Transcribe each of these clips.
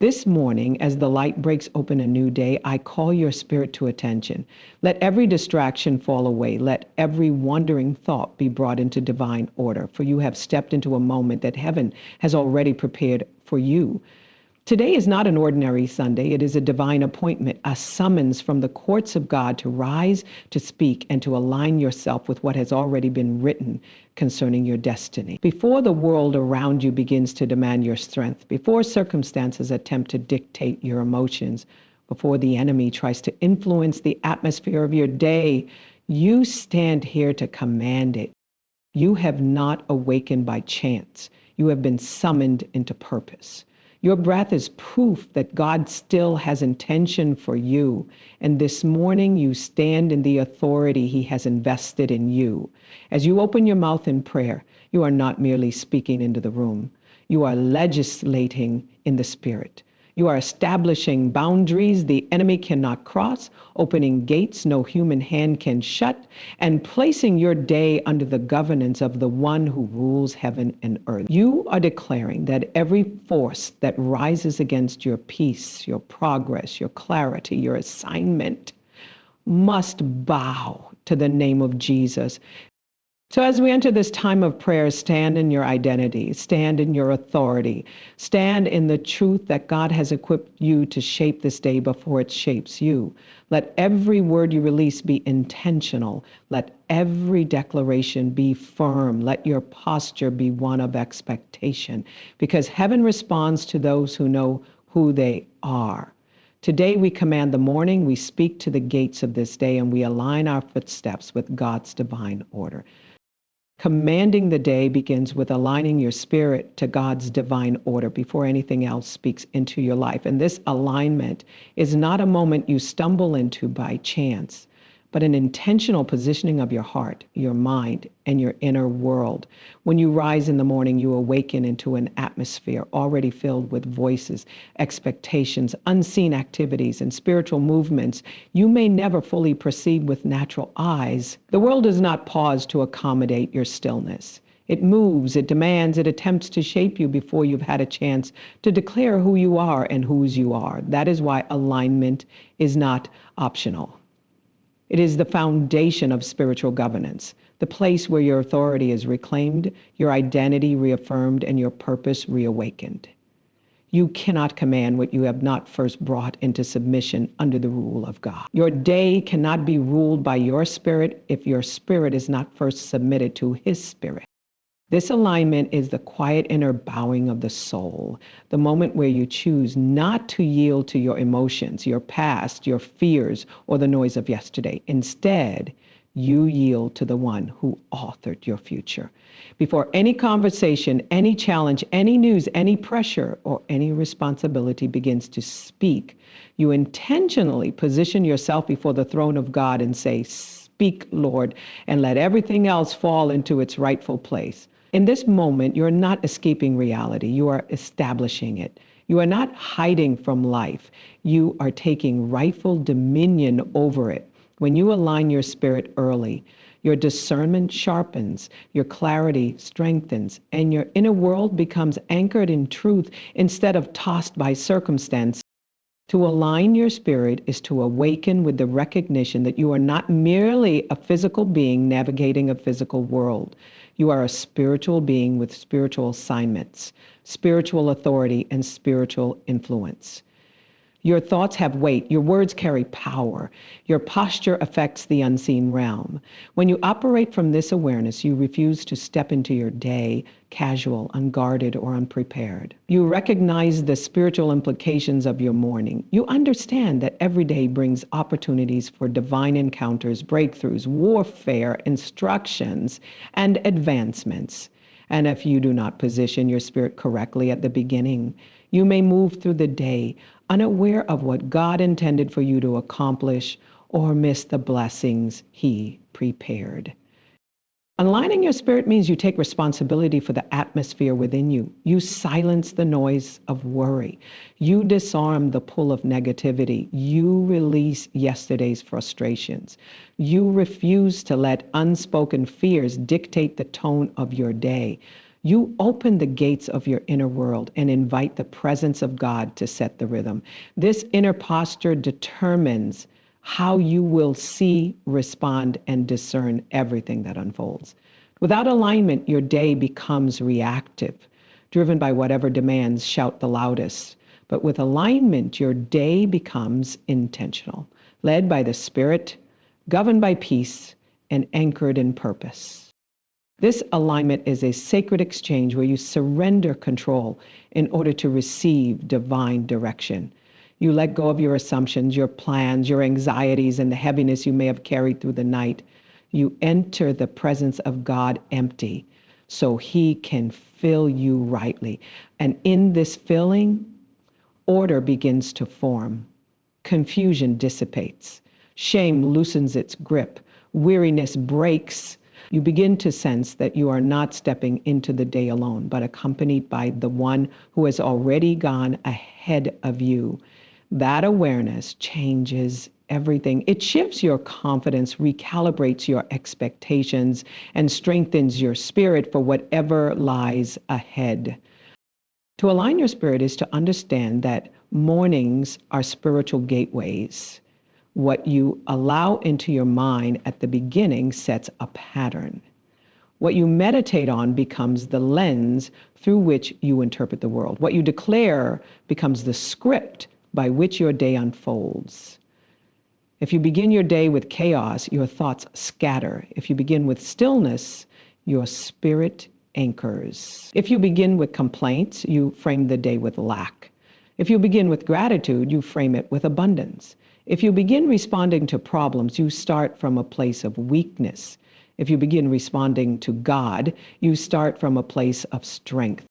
This morning, as the light breaks open a new day, I call your spirit to attention. Let every distraction fall away. Let every wandering thought be brought into divine order, for you have stepped into a moment that heaven has already prepared for you. Today is not an ordinary Sunday. It is a divine appointment, a summons from the courts of God to rise, to speak, and to align yourself with what has already been written concerning your destiny. Before the world around you begins to demand your strength, before circumstances attempt to dictate your emotions, before the enemy tries to influence the atmosphere of your day, you stand here to command it. You have not awakened by chance. You have been summoned into purpose. Your breath is proof that God still has intention for you. And this morning you stand in the authority he has invested in you. As you open your mouth in prayer, you are not merely speaking into the room. You are legislating in the spirit. You are establishing boundaries the enemy cannot cross, opening gates no human hand can shut, and placing your day under the governance of the one who rules heaven and earth. You are declaring that every force that rises against your peace, your progress, your clarity, your assignment must bow to the name of Jesus. So as we enter this time of prayer, stand in your identity, stand in your authority, stand in the truth that God has equipped you to shape this day before it shapes you. Let every word you release be intentional. Let every declaration be firm. Let your posture be one of expectation, because heaven responds to those who know who they are. Today we command the morning, we speak to the gates of this day, and we align our footsteps with God's divine order. Commanding the day begins with aligning your spirit to God's divine order before anything else speaks into your life. And this alignment is not a moment you stumble into by chance, but an intentional positioning of your heart, your mind, and your inner world. When you rise in the morning, you awaken into an atmosphere already filled with voices, expectations, unseen activities, and spiritual movements you may never fully perceive with natural eyes. The world does not pause to accommodate your stillness. It moves, it demands, it attempts to shape you before you've had a chance to declare who you are and whose you are. That is why alignment is not optional. It is the foundation of spiritual governance, the place where your authority is reclaimed, your identity reaffirmed, and your purpose reawakened. You cannot command what you have not first brought into submission under the rule of God. Your day cannot be ruled by your spirit if your spirit is not first submitted to his spirit. This alignment is the quiet inner bowing of the soul, the moment where you choose not to yield to your emotions, your past, your fears, or the noise of yesterday. Instead, you yield to the one who authored your future. Before any conversation, any challenge, any news, any pressure, or any responsibility begins to speak, you intentionally position yourself before the throne of God and say, "Speak, Lord," and let everything else fall into its rightful place. In this moment, you're not escaping reality. You are establishing it. You are not hiding from life. You are taking rightful dominion over it. When you align your spirit early, your discernment sharpens, your clarity strengthens, and your inner world becomes anchored in truth instead of tossed by circumstance. To align your spirit is to awaken with the recognition that you are not merely a physical being navigating a physical world. You are a spiritual being with spiritual assignments, spiritual authority, and spiritual influence. Your thoughts have weight. Your words carry power. Your posture affects the unseen realm. When you operate from this awareness, you refuse to step into your day casual, unguarded, or unprepared. You recognize the spiritual implications of your morning. You understand that every day brings opportunities for divine encounters, breakthroughs, warfare, instructions, and advancements. And if you do not position your spirit correctly at the beginning, you may move through the day unaware of what God intended for you to accomplish or miss the blessings he prepared. Aligning your spirit means you take responsibility for the atmosphere within you. You silence the noise of worry. You disarm the pull of negativity. You release yesterday's frustrations. You refuse to let unspoken fears dictate the tone of your day. You open the gates of your inner world and invite the presence of God to set the rhythm. This inner posture determines how you will see, respond, and discern everything that unfolds. Without alignment, your day becomes reactive, driven by whatever demands shout the loudest. But with alignment, your day becomes intentional, led by the Spirit, governed by peace, and anchored in purpose. This alignment is a sacred exchange where you surrender control in order to receive divine direction. You let go of your assumptions, your plans, your anxieties, and the heaviness you may have carried through the night. You enter the presence of God empty so he can fill you rightly. And in this filling, order begins to form. Confusion dissipates. Shame loosens its grip. Weariness breaks. You begin to sense that you are not stepping into the day alone, but accompanied by the one who has already gone ahead of you. That awareness changes everything. It shifts your confidence, recalibrates your expectations, and strengthens your spirit for whatever lies ahead. To align your spirit is to understand that mornings are spiritual gateways. What you allow into your mind at the beginning sets a pattern. What you meditate on becomes the lens through which you interpret the world. What you declare becomes the script by which your day unfolds. If you begin your day with chaos, your thoughts scatter. If you begin with stillness, your spirit anchors. If you begin with complaints, you frame the day with lack. If you begin with gratitude, you frame it with abundance. If you begin responding to problems, you start from a place of weakness. If you begin responding to God, you start from a place of strength.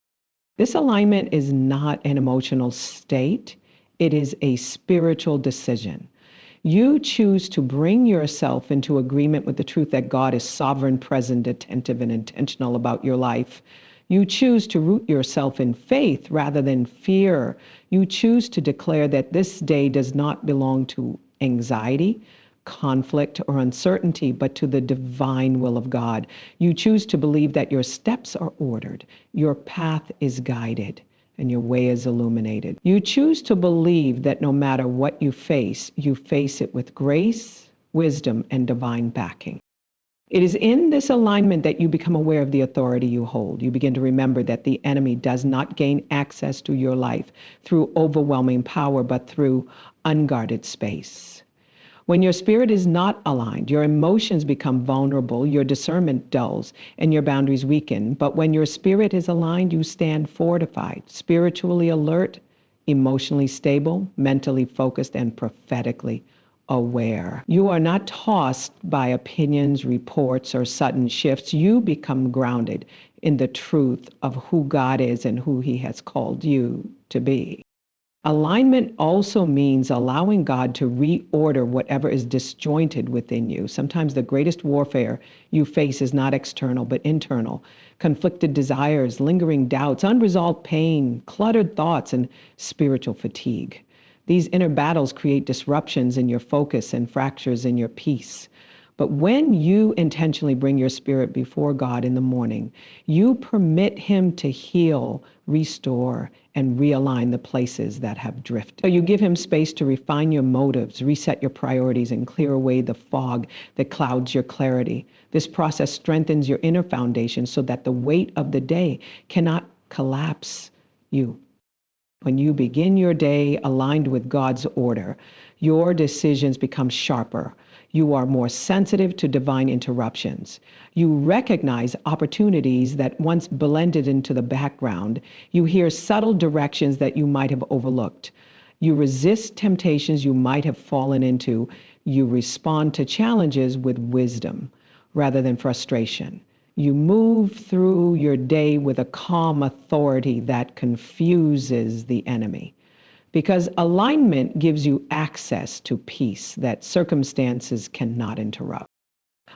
This alignment is not an emotional state. It is a spiritual decision. You choose to bring yourself into agreement with the truth that God is sovereign, present, attentive, and intentional about your life. You choose to root yourself in faith rather than fear. You choose to declare that this day does not belong to anxiety, conflict, or uncertainty, but to the divine will of God. You choose to believe that your steps are ordered, your path is guided, and your way is illuminated. You choose to believe that no matter what you face it with grace, wisdom, and divine backing. It is in this alignment that you become aware of the authority you hold. You begin to remember that the enemy does not gain access to your life through overwhelming power, but through unguarded space. When your spirit is not aligned, your emotions become vulnerable, your discernment dulls, and your boundaries weaken. But when your spirit is aligned, you stand fortified, spiritually alert, emotionally stable, mentally focused, and prophetically aware. You are not tossed by opinions, reports, or sudden shifts. You become grounded in the truth of who God is and who he has called you to be. Alignment also means allowing God to reorder whatever is disjointed within you. Sometimes the greatest warfare you face is not external, but internal. Conflicted desires, lingering doubts, unresolved pain, cluttered thoughts, and spiritual fatigue. These inner battles create disruptions in your focus and fractures in your peace. But when you intentionally bring your spirit before God in the morning, you permit him to heal, restore, and realign the places that have drifted. So you give him space to refine your motives, reset your priorities, and clear away the fog that clouds your clarity. This process strengthens your inner foundation so that the weight of the day cannot collapse you. When you begin your day aligned with God's order, your decisions become sharper. You are more sensitive to divine interruptions. You recognize opportunities that once blended into the background. You hear subtle directions that you might have overlooked. You resist temptations you might have fallen into. You respond to challenges with wisdom rather than frustration. You move through your day with a calm authority that confuses the enemy. Because alignment gives you access to peace that circumstances cannot interrupt.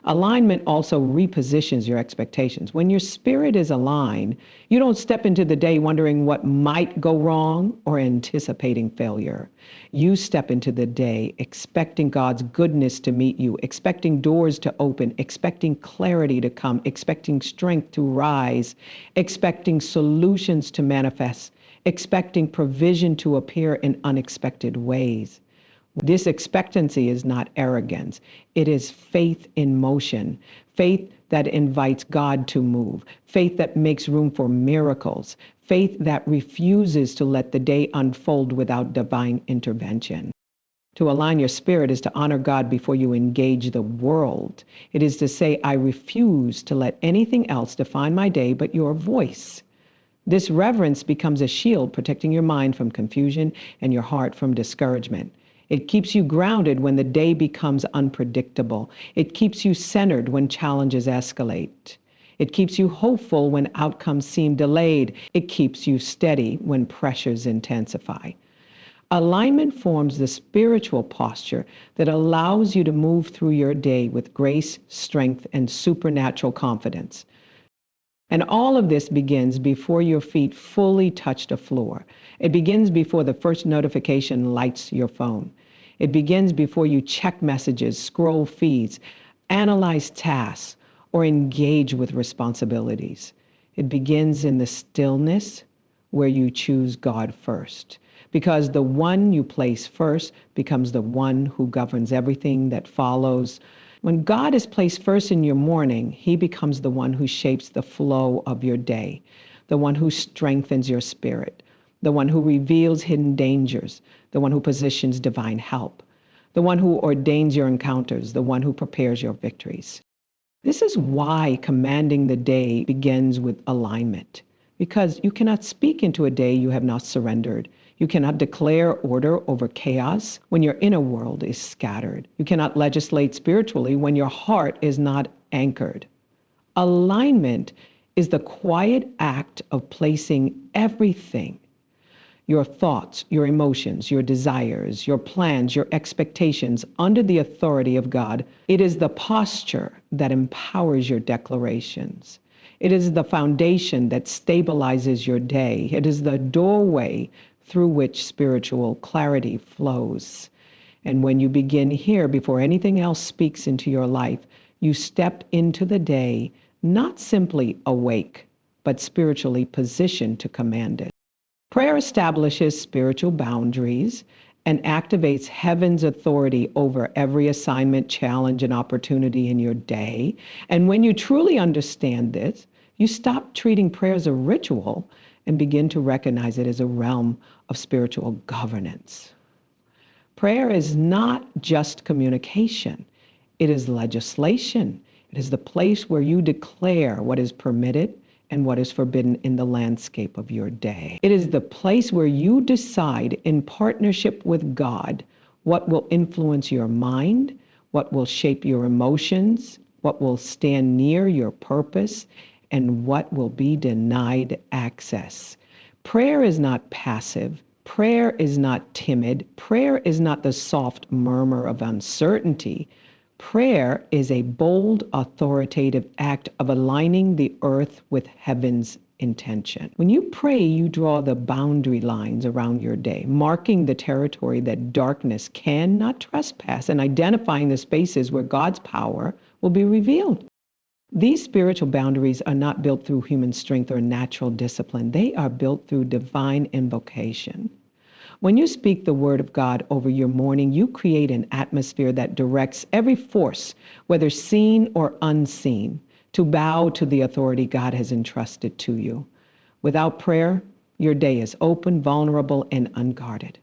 Alignment also repositions your expectations. When your spirit is aligned, you don't step into the day wondering what might go wrong or anticipating failure. You step into the day expecting God's goodness to meet you, expecting doors to open, expecting clarity to come, expecting strength to rise, expecting solutions to manifest, expecting provision to appear in unexpected ways. This expectancy is not arrogance. It is faith in motion, faith that invites God to move, faith that makes room for miracles, faith that refuses to let the day unfold without divine intervention. To align your spirit is to honor God before you engage the world. It is to say, I refuse to let anything else define my day but your voice. This reverence becomes a shield protecting your mind from confusion and your heart from discouragement. It keeps you grounded when the day becomes unpredictable. It keeps you centered when challenges escalate. It keeps you hopeful when outcomes seem delayed. It keeps you steady when pressures intensify. Alignment forms the spiritual posture that allows you to move through your day with grace, strength, and supernatural confidence. And all of this begins before your feet fully touch the floor. It begins before the first notification lights your phone. It begins before you check messages, scroll feeds, analyze tasks, or engage with responsibilities. It begins in the stillness where you choose God first. Because the one you place first becomes the one who governs everything that follows. When God is placed first in your morning, he becomes the one who shapes the flow of your day, the one who strengthens your spirit, the one who reveals hidden dangers, the one who positions divine help, the one who ordains your encounters, the one who prepares your victories. This is why commanding the day begins with alignment, because you cannot speak into a day you have not surrendered. You cannot declare order over chaos when your inner world is scattered. You cannot legislate spiritually when your heart is not anchored. Alignment is the quiet act of placing everything, your thoughts, your emotions, your desires, your plans, your expectations under the authority of God. It is the posture that empowers your declarations. It is the foundation that stabilizes your day. It is the doorway through which spiritual clarity flows. And when you begin here, before anything else speaks into your life, you step into the day not simply awake, but spiritually positioned to command it. Prayer establishes spiritual boundaries and activates heaven's authority over every assignment, challenge, and opportunity in your day. And when you truly understand this, you stop treating prayer as a ritual and begin to recognize it as a realm of spiritual governance. Prayer is not just communication. It is legislation. It is the place where you declare what is permitted and what is forbidden in the landscape of your day. It is the place where you decide in partnership with God what will influence your mind, what will shape your emotions, what will stand near your purpose, and what will be denied access. Prayer is not passive. Prayer is not timid. Prayer is not the soft murmur of uncertainty. Prayer is a bold, authoritative act of aligning the earth with heaven's intention. When you pray, you draw the boundary lines around your day, marking the territory that darkness cannot trespass and identifying the spaces where God's power will be revealed. These spiritual boundaries are not built through human strength or natural discipline. They are built through divine invocation. When you speak the word of God over your morning, you create an atmosphere that directs every force, whether seen or unseen, to bow to the authority God has entrusted to you. Without prayer, your day is open, vulnerable, and unguarded.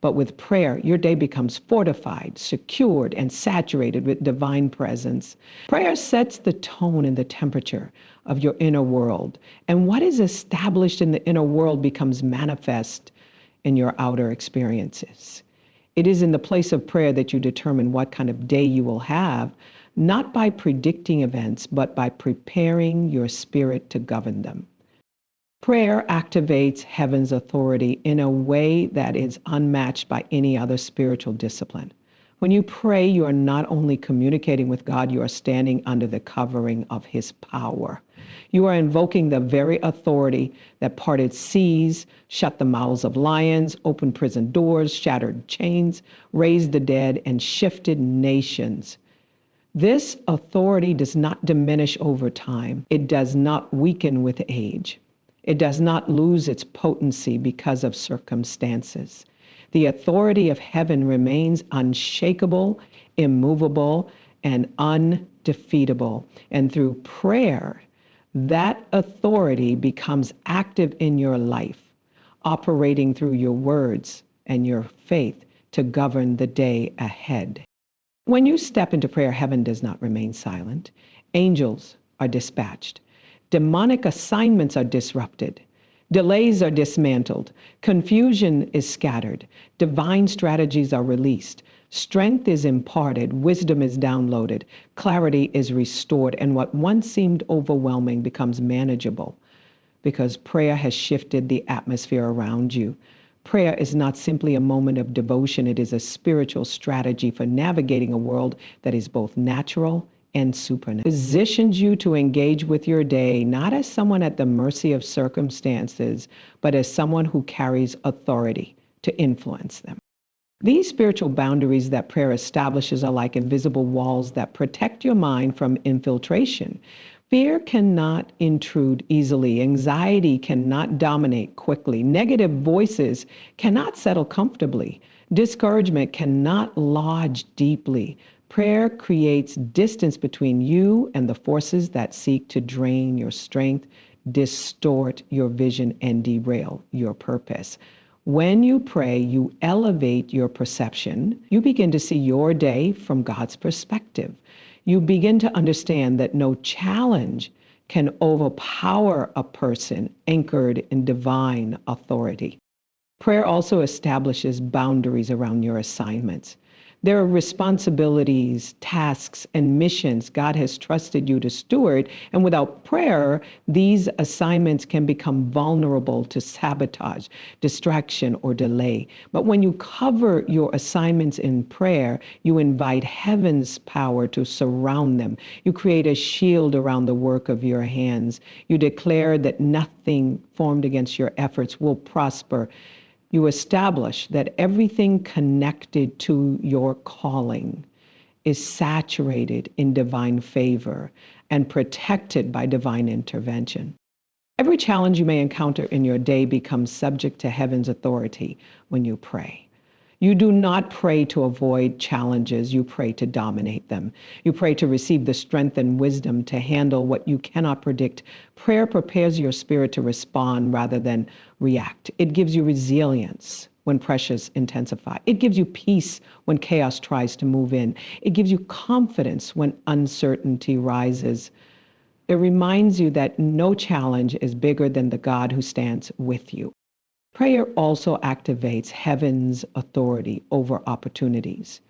But with prayer, your day becomes fortified, secured, and saturated with divine presence. Prayer sets the tone and the temperature of your inner world. And what is established in the inner world becomes manifest in your outer experiences. It is in the place of prayer that you determine what kind of day you will have, not by predicting events, but by preparing your spirit to govern them. Prayer activates heaven's authority in a way that is unmatched by any other spiritual discipline. When you pray, you are not only communicating with God, you are standing under the covering of his power. You are invoking the very authority that parted seas, shut the mouths of lions, opened prison doors, shattered chains, raised the dead, and shifted nations. This authority does not diminish over time. It does not weaken with age. It does not lose its potency because of circumstances. The authority of heaven remains unshakable, immovable, and undefeatable. And through prayer, that authority becomes active in your life, operating through your words and your faith to govern the day ahead. When you step into prayer, heaven does not remain silent. Angels are dispatched. Demonic assignments are disrupted. Delays are dismantled. Confusion is scattered. Divine strategies are released. Strength is imparted. Wisdom is downloaded. Clarity is restored. And what once seemed overwhelming becomes manageable because prayer has shifted the atmosphere around you. Prayer is not simply a moment of devotion. It is a spiritual strategy for navigating a world that is both natural and supernatural. It positions you to engage with your day, not as someone at the mercy of circumstances, but as someone who carries authority to influence them. These spiritual boundaries that prayer establishes are like invisible walls that protect your mind from infiltration. Fear cannot intrude easily. Anxiety cannot dominate quickly. Negative voices cannot settle comfortably. Discouragement cannot lodge deeply. Prayer creates distance between you and the forces that seek to drain your strength, distort your vision, and derail your purpose. When you pray, you elevate your perception. You begin to see your day from God's perspective. You begin to understand that no challenge can overpower a person anchored in divine authority. Prayer also establishes boundaries around your assignments. There are responsibilities, tasks, and missions God has trusted you to steward, and without prayer, these assignments can become vulnerable to sabotage, distraction, or delay. But when you cover your assignments in prayer, you invite heaven's power to surround them. You create a shield around the work of your hands. You declare that nothing formed against your efforts will prosper. You establish that everything connected to your calling is saturated in divine favor and protected by divine intervention. Every challenge you may encounter in your day becomes subject to heaven's authority when you pray. You do not pray to avoid challenges, you pray to dominate them. You pray to receive the strength and wisdom to handle what you cannot predict. Prayer prepares your spirit to respond rather than react. It gives you resilience when pressures intensify. It gives you peace when chaos tries to move in. It gives you confidence when uncertainty rises. It reminds you that no challenge is bigger than the God who stands with you. Prayer also activates heaven's authority over opportunities.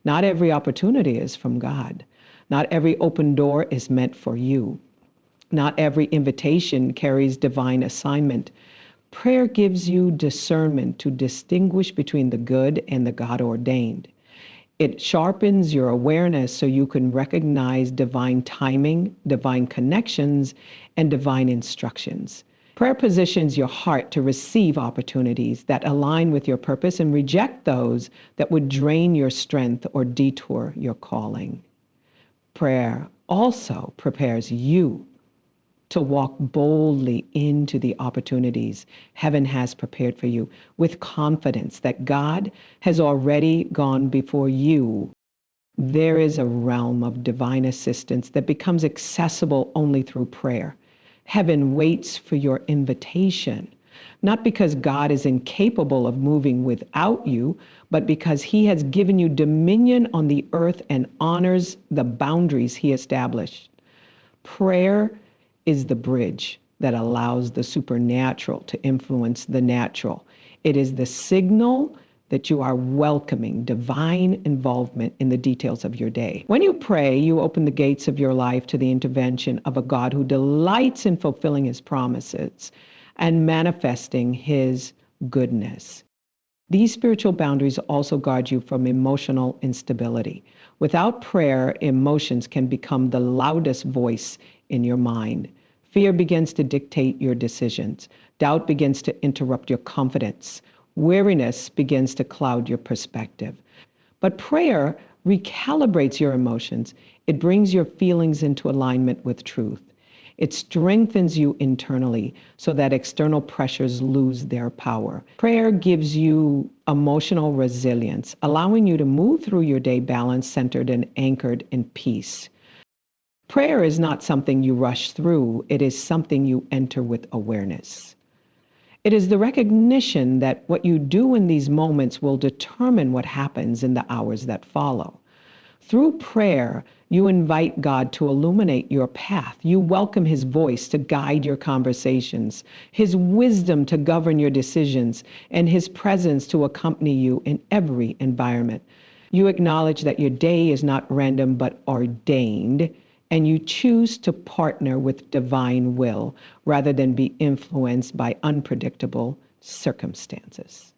Not every opportunity is from God. Not every open door is meant for you. Not every invitation carries divine assignment. Prayer gives you discernment to distinguish between the good and the God-ordained. It sharpens your awareness so you can recognize divine timing, divine connections, and divine instructions. Prayer positions your heart to receive opportunities that align with your purpose and reject those that would drain your strength or detour your calling. Prayer also prepares you to walk boldly into the opportunities heaven has prepared for you with confidence that God has already gone before you. There is a realm of divine assistance that becomes accessible only through prayer. Heaven waits for your invitation, not because God is incapable of moving without you, but because he has given you dominion on the earth and honors the boundaries he established. Prayer is the bridge that allows the supernatural to influence the natural. It is the signal that you are welcoming divine involvement in the details of your day. When you pray, you open the gates of your life to the intervention of a God who delights in fulfilling his promises and manifesting his goodness. These spiritual boundaries also guard you from emotional instability. Without prayer, emotions can become the loudest voice in your mind. Fear begins to dictate your decisions. Doubt begins to interrupt your confidence. Weariness begins to cloud your perspective. But prayer recalibrates your emotions. It brings your feelings into alignment with truth. It strengthens you internally so that external pressures lose their power. Prayer gives you emotional resilience, allowing you to move through your day balanced, centered, and anchored in peace. Prayer is not something you rush through, it is something you enter with awareness. It is the recognition that what you do in these moments will determine what happens in the hours that follow. Through prayer, you invite God to illuminate your path. You welcome His voice to guide your conversations, His wisdom to govern your decisions, and His presence to accompany you in every environment. You acknowledge that your day is not random but ordained, and you choose to partner with divine will rather than be influenced by unpredictable circumstances.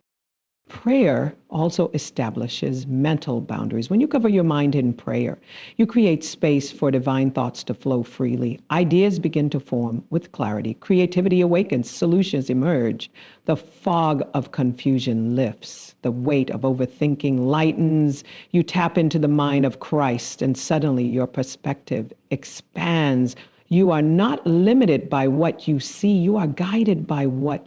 Prayer also establishes mental boundaries. When you cover your mind in prayer, you create space for divine thoughts to flow freely. Ideas begin to form with clarity. Creativity awakens. Solutions emerge. The fog of confusion lifts. The weight of overthinking lightens. You tap into the mind of Christ, and suddenly your perspective expands. You are not limited by what you see. You are guided by what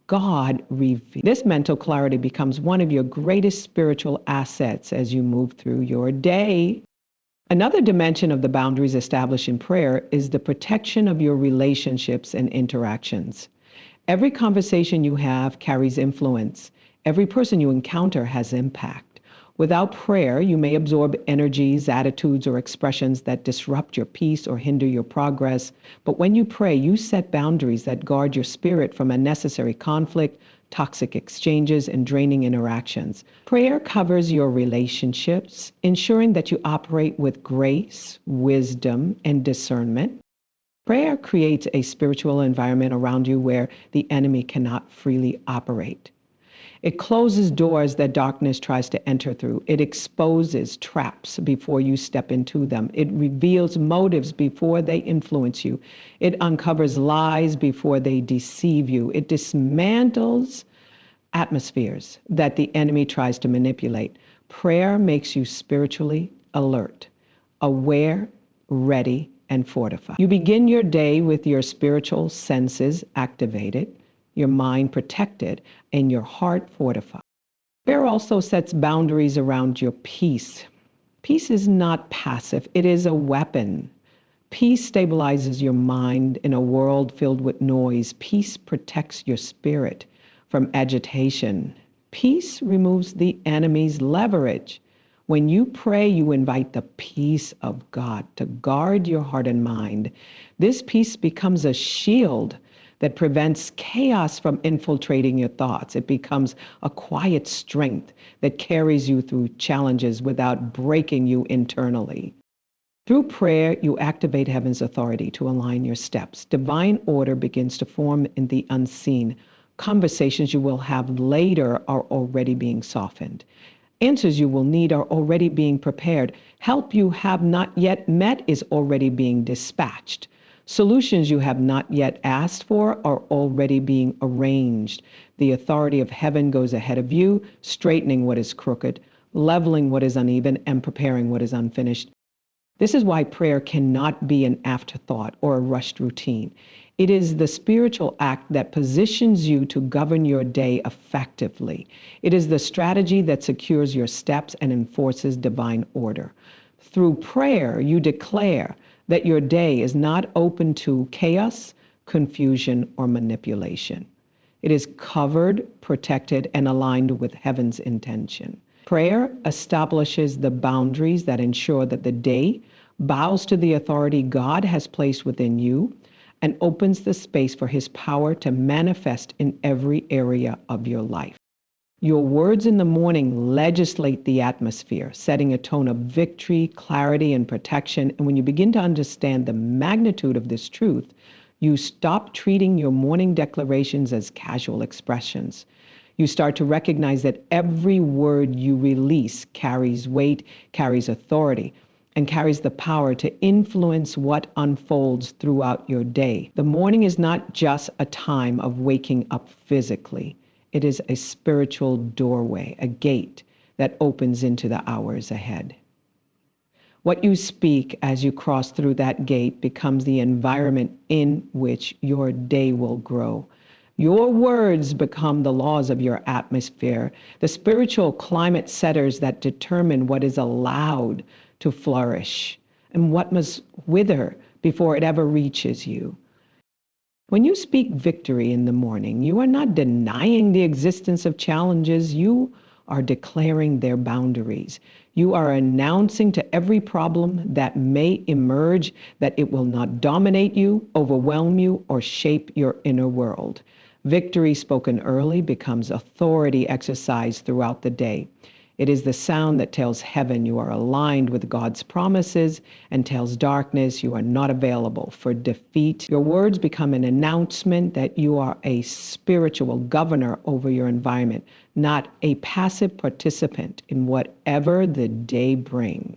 God reveals. This mental clarity becomes one of your greatest spiritual assets as you move through your day. Another dimension of the boundaries established in prayer is the protection of your relationships and interactions. Every conversation you have carries influence. Every person you encounter has impact. Without prayer, you may absorb energies, attitudes, or expressions that disrupt your peace or hinder your progress. But when you pray, you set boundaries that guard your spirit from unnecessary conflict, toxic exchanges, and draining interactions. Prayer covers your relationships, ensuring that you operate with grace, wisdom, and discernment. Prayer creates a spiritual environment around you where the enemy cannot freely operate. It closes doors that darkness tries to enter through. It exposes traps before you step into them. It reveals motives before they influence you. It uncovers lies before they deceive you. It dismantles atmospheres that the enemy tries to manipulate. Prayer makes you spiritually alert, aware, ready, and fortified. You begin your day with your spiritual senses activated, your mind protected, and your heart fortified. Prayer also sets boundaries around your peace. Peace is not passive, it is a weapon. Peace stabilizes your mind in a world filled with noise. Peace protects your spirit from agitation. Peace removes the enemy's leverage. When you pray, you invite the peace of God to guard your heart and mind. This peace becomes a shield that prevents chaos from infiltrating your thoughts. It becomes a quiet strength that carries you through challenges without breaking you internally. Through prayer, you activate heaven's authority to align your steps. Divine order begins to form in the unseen. Conversations you will have later are already being softened. Answers you will need are already being prepared. Help you have not yet met is already being dispatched. Solutions you have not yet asked for are already being arranged. The authority of heaven goes ahead of you, straightening what is crooked, leveling what is uneven, and preparing what is unfinished. This is why prayer cannot be an afterthought or a rushed routine. It is the spiritual act that positions you to govern your day effectively. It is the strategy that secures your steps and enforces divine order. Through prayer, you declare that your day is not open to chaos, confusion, or manipulation. It is covered, protected, and aligned with heaven's intention. Prayer establishes the boundaries that ensure that the day bows to the authority God has placed within you and opens the space for His power to manifest in every area of your life. Your words in the morning legislate the atmosphere, setting a tone of victory, clarity, and protection. And when you begin to understand the magnitude of this truth, you stop treating your morning declarations as casual expressions. You start to recognize that every word you release carries weight, carries authority, and carries the power to influence what unfolds throughout your day. The morning is not just a time of waking up physically. It is a spiritual doorway, a gate that opens into the hours ahead. What you speak as you cross through that gate becomes the environment in which your day will grow. Your words become the laws of your atmosphere, the spiritual climate setters that determine what is allowed to flourish and what must wither before it ever reaches you. When you speak victory in the morning, you are not denying the existence of challenges. You are declaring their boundaries. You are announcing to every problem that may emerge that it will not dominate you, overwhelm you, or shape your inner world. Victory spoken early becomes authority exercised throughout the day. It is the sound that tells heaven you are aligned with God's promises and tells darkness you are not available for defeat. Your words become an announcement that you are a spiritual governor over your environment, not a passive participant in whatever the day brings.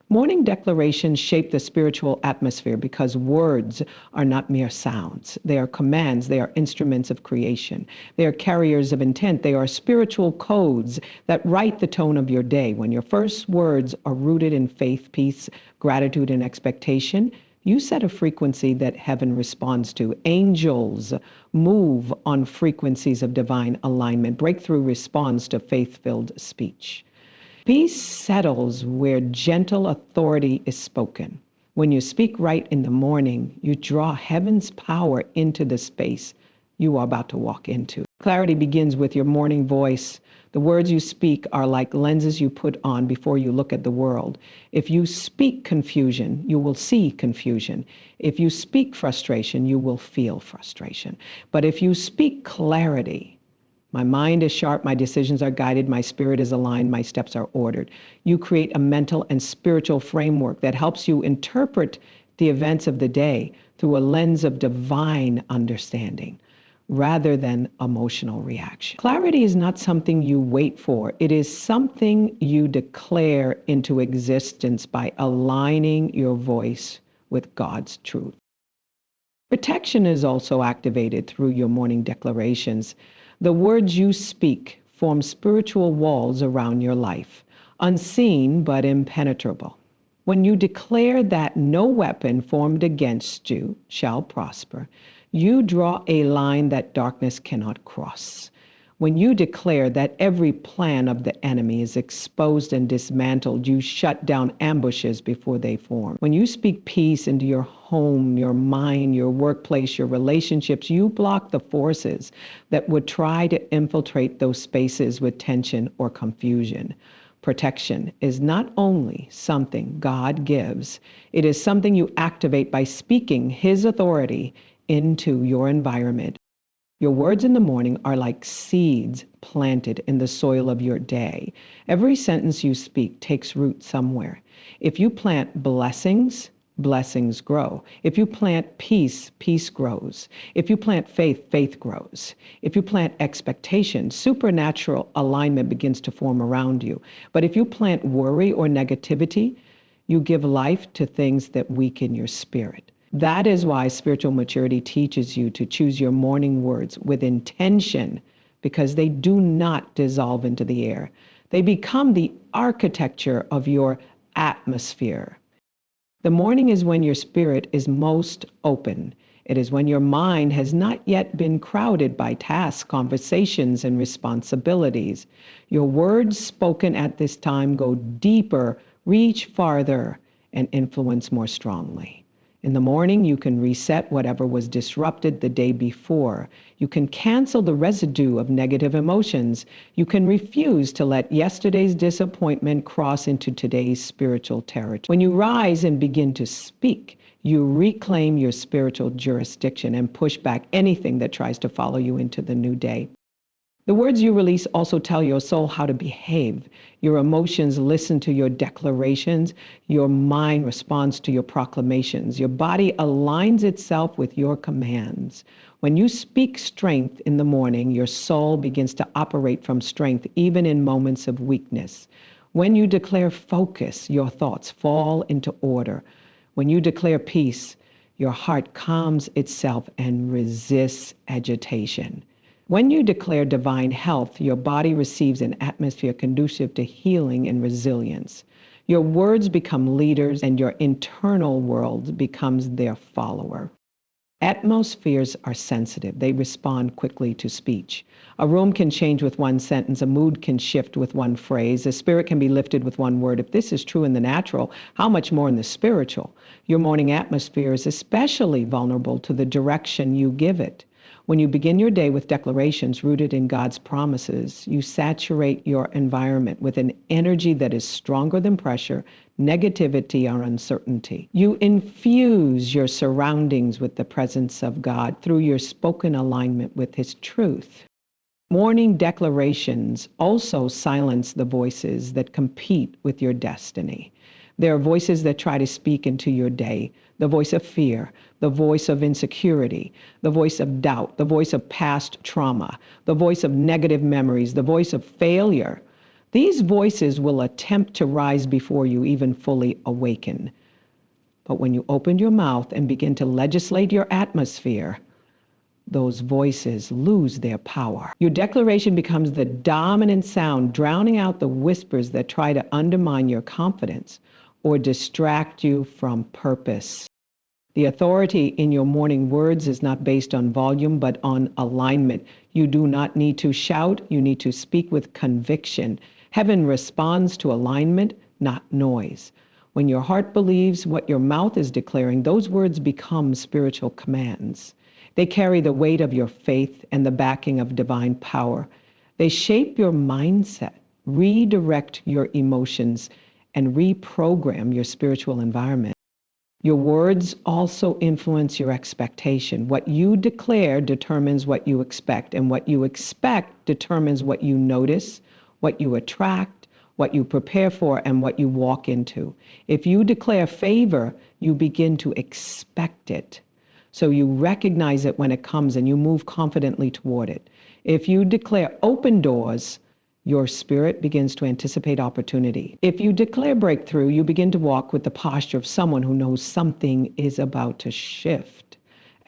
Morning declarations shape the spiritual atmosphere because words are not mere sounds. They are commands. They are instruments of creation. They are carriers of intent. They are spiritual codes that write the tone of your day. When your first words are rooted in faith, peace, gratitude, and expectation, you set a frequency that heaven responds to. Angels move on frequencies of divine alignment. Breakthrough responds to faith-filled speech. Peace settles where gentle authority is spoken. When you speak right in the morning, you draw heaven's power into the space you are about to walk into. Clarity begins with your morning voice. The words you speak are like lenses you put on before you look at the world. If you speak confusion, you will see confusion. If you speak frustration, you will feel frustration. But if you speak clarity, my mind is sharp, my decisions are guided, my spirit is aligned, my steps are ordered. You create a mental and spiritual framework that helps you interpret the events of the day through a lens of divine understanding rather than emotional reaction. Clarity is not something you wait for. It is something you declare into existence by aligning your voice with God's truth. Protection is also activated through your morning declarations. The words you speak form spiritual walls around your life, unseen but impenetrable. When you declare that no weapon formed against you shall prosper, you draw a line that darkness cannot cross. When you declare that every plan of the enemy is exposed and dismantled, you shut down ambushes before they form. When you speak peace into your home, your mind, your workplace, your relationships, you block the forces that would try to infiltrate those spaces with tension or confusion. Protection is not only something God gives, it is something you activate by speaking His authority into your environment. Your words in the morning are like seeds planted in the soil of your day. Every sentence you speak takes root somewhere. If you plant blessings, blessings grow. If you plant peace, peace grows. If you plant faith, faith grows. If you plant expectation, supernatural alignment begins to form around you. But if you plant worry or negativity, you give life to things that weaken your spirit. That is why spiritual maturity teaches you to choose your morning words with intention, because they do not dissolve into the air. They become the architecture of your atmosphere. The morning is when your spirit is most open. It is when your mind has not yet been crowded by tasks, conversations, and responsibilities. Your words spoken at this time go deeper, reach farther, and influence more strongly. In the morning, you can reset whatever was disrupted the day before. You can cancel the residue of negative emotions. You can refuse to let yesterday's disappointment cross into today's spiritual territory. When you rise and begin to speak, you reclaim your spiritual jurisdiction and push back anything that tries to follow you into the new day. The words you release also tell your soul how to behave. Your emotions listen to your declarations. Your mind responds to your proclamations. Your body aligns itself with your commands. When you speak strength in the morning, your soul begins to operate from strength, even in moments of weakness. When you declare focus, your thoughts fall into order. When you declare peace, your heart calms itself and resists agitation. When you declare divine health, your body receives an atmosphere conducive to healing and resilience. Your words become leaders and your internal world becomes their follower. Atmospheres are sensitive. They respond quickly to speech. A room can change with one sentence. A mood can shift with one phrase. A spirit can be lifted with one word. If this is true in the natural, how much more in the spiritual? Your morning atmosphere is especially vulnerable to the direction you give it. When you begin your day with declarations rooted in God's promises, you saturate your environment with an energy that is stronger than pressure, negativity, or uncertainty. You infuse your surroundings with the presence of God through your spoken alignment with His truth. Morning declarations also silence the voices that compete with your destiny. There are voices that try to speak into your day, the voice of fear, the voice of insecurity, the voice of doubt, the voice of past trauma, the voice of negative memories, the voice of failure. These voices will attempt to rise before you even fully awaken. But when you open your mouth and begin to legislate your atmosphere, those voices lose their power. Your declaration becomes the dominant sound, drowning out the whispers that try to undermine your confidence or distract you from purpose. The authority in your morning words is not based on volume, but on alignment. You do not need to shout. You need to speak with conviction. Heaven responds to alignment, not noise. When your heart believes what your mouth is declaring, those words become spiritual commands. They carry the weight of your faith and the backing of divine power. They shape your mindset, redirect your emotions, and reprogram your spiritual environment. Your words also influence your expectation. What you declare determines what you expect, and what you expect determines what you notice, what you attract, what you prepare for, and what you walk into. If you declare favor, you begin to expect it. So you recognize it when it comes and you move confidently toward it. If you declare open doors, your spirit begins to anticipate opportunity. If you declare breakthrough, you begin to walk with the posture of someone who knows something is about to shift.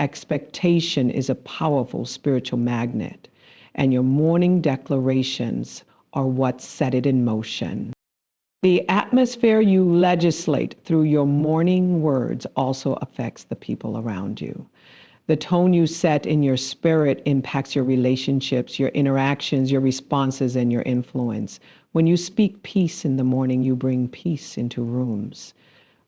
Expectation is a powerful spiritual magnet, and your morning declarations are what set it in motion. The atmosphere you legislate through your morning words also affects the people around you. The tone you set in your spirit impacts your relationships, your interactions, your responses, and your influence. When you speak peace in the morning, you bring peace into rooms.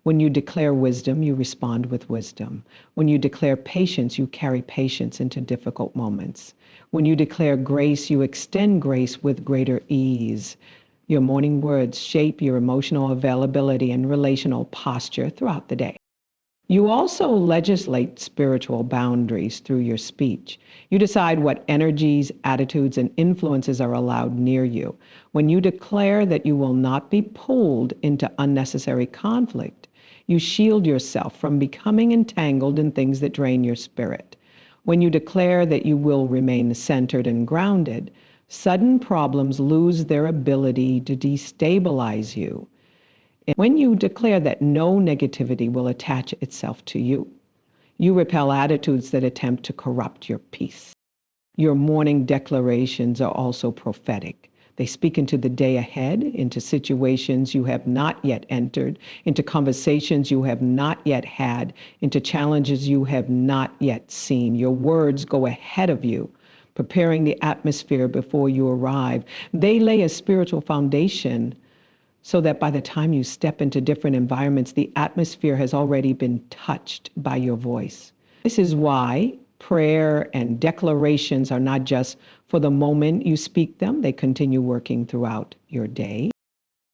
When you declare wisdom, you respond with wisdom. When you declare patience, you carry patience into difficult moments. When you declare grace, you extend grace with greater ease. Your morning words shape your emotional availability and relational posture throughout the day. You also legislate spiritual boundaries through your speech. You decide what energies, attitudes, and influences are allowed near you. When you declare that you will not be pulled into unnecessary conflict, you shield yourself from becoming entangled in things that drain your spirit. When you declare that you will remain centered and grounded, sudden problems lose their ability to destabilize you. And when you declare that no negativity will attach itself to you, you repel attitudes that attempt to corrupt your peace. Your morning declarations are also prophetic. They speak into the day ahead, into situations you have not yet entered, into conversations you have not yet had, into challenges you have not yet seen. Your words go ahead of you, preparing the atmosphere before you arrive. They lay a spiritual foundation so that by the time you step into different environments, the atmosphere has already been touched by your voice. This is why prayer and declarations are not just for the moment you speak them, they continue working throughout your day.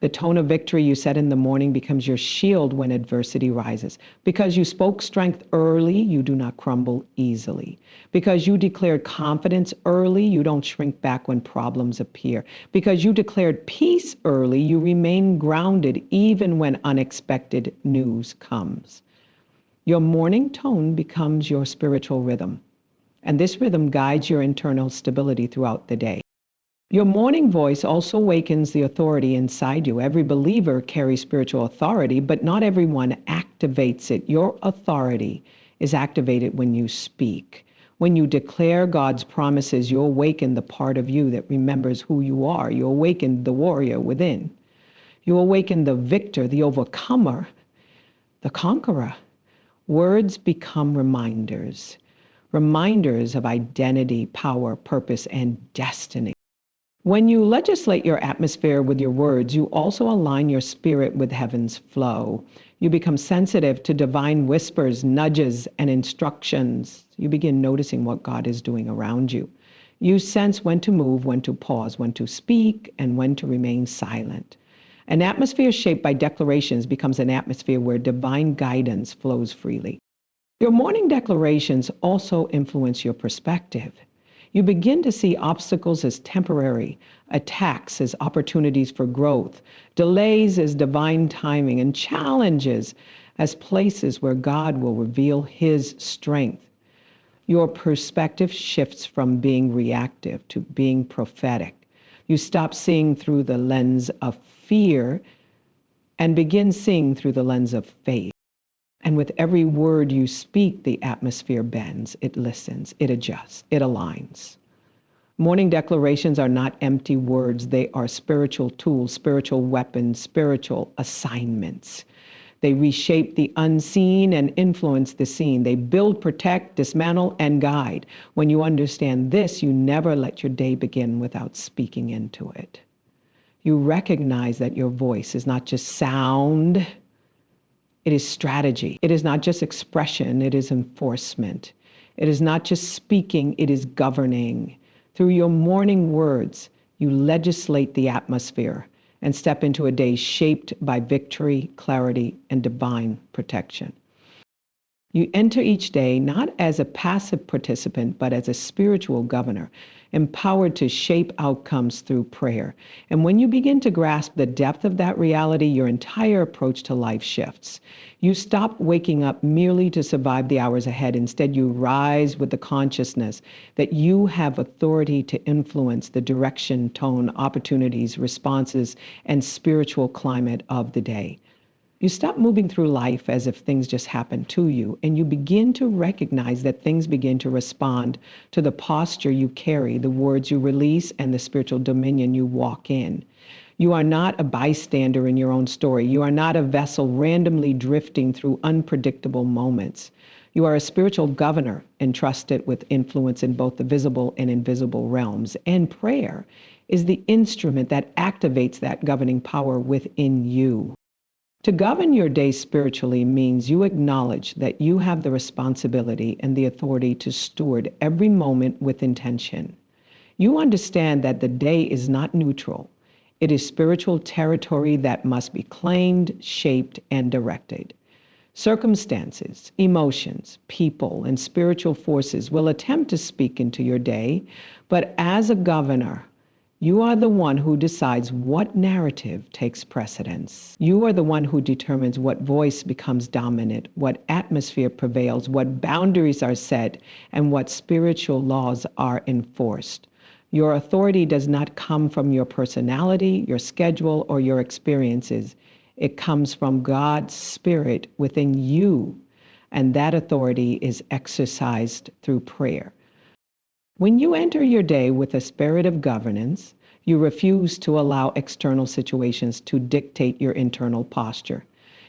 The tone of victory you set in the morning becomes your shield when adversity rises. Because you spoke strength early, you do not crumble easily. Because you declared confidence early, you don't shrink back when problems appear. Because you declared peace early, you remain grounded even when unexpected news comes. Your morning tone becomes your spiritual rhythm, and this rhythm guides your internal stability throughout the day. Your morning voice also awakens the authority inside you. Every believer carries spiritual authority, but not everyone activates it. Your authority is activated when you speak. When you declare God's promises, you awaken the part of you that remembers who you are. You awaken the warrior within. You awaken the victor, the overcomer, the conqueror. Words become reminders, reminders of identity, power, purpose, and destiny. When you legislate your atmosphere with your words, you also align your spirit with heaven's flow. You become sensitive to divine whispers, nudges, and instructions. You begin noticing what God is doing around you. You sense when to move, when to pause, when to speak, and when to remain silent. An atmosphere shaped by declarations becomes an atmosphere where divine guidance flows freely. Your morning declarations also influence your perspective. You begin to see obstacles as temporary, attacks as opportunities for growth, delays as divine timing, and challenges as places where God will reveal His strength. Your perspective shifts from being reactive to being prophetic. You stop seeing through the lens of fear and begin seeing through the lens of faith. And with every word you speak, the atmosphere bends, it listens, it adjusts, it aligns. Morning declarations are not empty words. They are spiritual tools, spiritual weapons, spiritual assignments. They reshape the unseen and influence the seen. They build, protect, dismantle, and guide. When you understand this, you never let your day begin without speaking into it. You recognize that your voice is not just sound, it is strategy. It is not just expression, it is enforcement. It is not just speaking, it is governing. Through your morning words, you legislate the atmosphere and step into a day shaped by victory, clarity, and divine protection. You enter each day not as a passive participant, but as a spiritual governor, empowered to shape outcomes through prayer. And when you begin to grasp the depth of that reality, your entire approach to life shifts. You stop waking up merely to survive the hours ahead. Instead, you rise with the consciousness that you have authority to influence the direction, tone, opportunities, responses, and spiritual climate of the day. You stop moving through life as if things just happen to you, and you begin to recognize that things begin to respond to the posture you carry, the words you release, and the spiritual dominion you walk in. You are not a bystander in your own story. You are not a vessel randomly drifting through unpredictable moments. You are a spiritual governor entrusted with influence in both the visible and invisible realms. And prayer is the instrument that activates that governing power within you. To govern your day spiritually means you acknowledge that you have the responsibility and the authority to steward every moment with intention. You understand that the day is not neutral. It is spiritual territory that must be claimed, shaped, and directed. Circumstances, emotions, people, and spiritual forces will attempt to speak into your day, but as a governor, you are the one who decides what narrative takes precedence. You are the one who determines what voice becomes dominant, what atmosphere prevails, what boundaries are set, and what spiritual laws are enforced. Your authority does not come from your personality, your schedule, or your experiences. It comes from God's Spirit within you, and that authority is exercised through prayer. When you enter your day with a spirit of governance, you refuse to allow external situations to dictate your internal posture.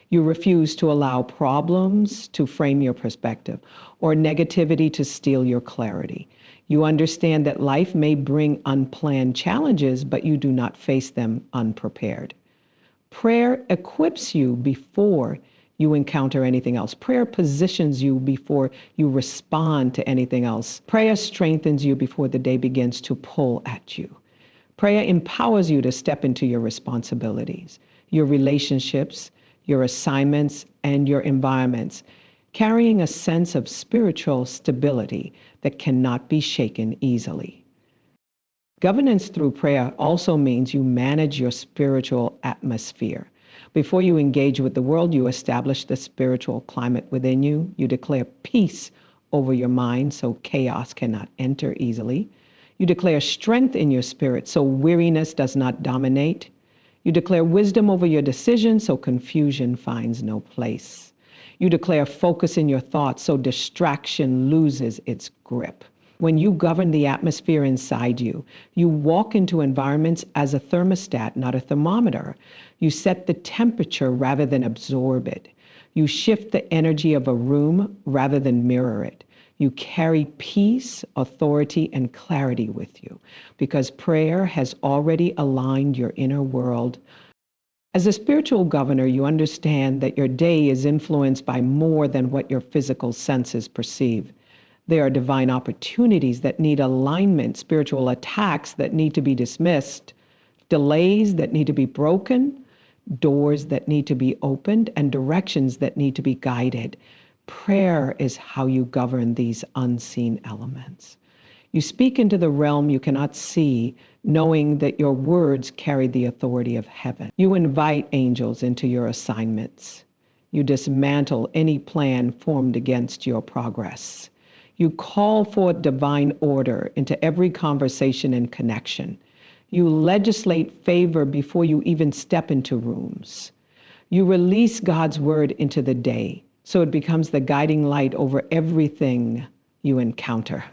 You refuse to allow problems to frame your perspective or negativity to steal your clarity. You understand that life may bring unplanned challenges, but you do not face them unprepared. Prayer equips you before you encounter anything else. Prayer positions you before you respond to anything else. Prayer strengthens you before the day begins to pull at you. Prayer empowers you to step into your responsibilities, your relationships, your assignments, and your environments, carrying a sense of spiritual stability that cannot be shaken easily. Governance through prayer also means you manage your spiritual atmosphere. Before you engage with the world, you establish the spiritual climate within you. You declare peace over your mind so chaos cannot enter easily. You declare strength in your spirit so weariness does not dominate. You declare wisdom over your decisions so confusion finds no place. You declare focus in your thoughts so distraction loses its grip. When you govern the atmosphere inside you, you walk into environments as a thermostat, not a thermometer. You set the temperature rather than absorb it. You shift the energy of a room rather than mirror it. You carry peace, authority, and clarity with you because prayer has already aligned your inner world. As a spiritual governor, you understand that your day is influenced by more than what your physical senses perceive. There are divine opportunities that need alignment, spiritual attacks that need to be dismissed, delays that need to be broken, doors that need to be opened, and directions that need to be guided. Prayer is how you govern these unseen elements. You speak into the realm you cannot see, knowing that your words carry the authority of heaven. You invite angels into your assignments. You dismantle any plan formed against your progress. You call forth divine order into every conversation and connection. You legislate favor before you even step into rooms. You release God's word into the day, so it becomes the guiding light over everything you encounter.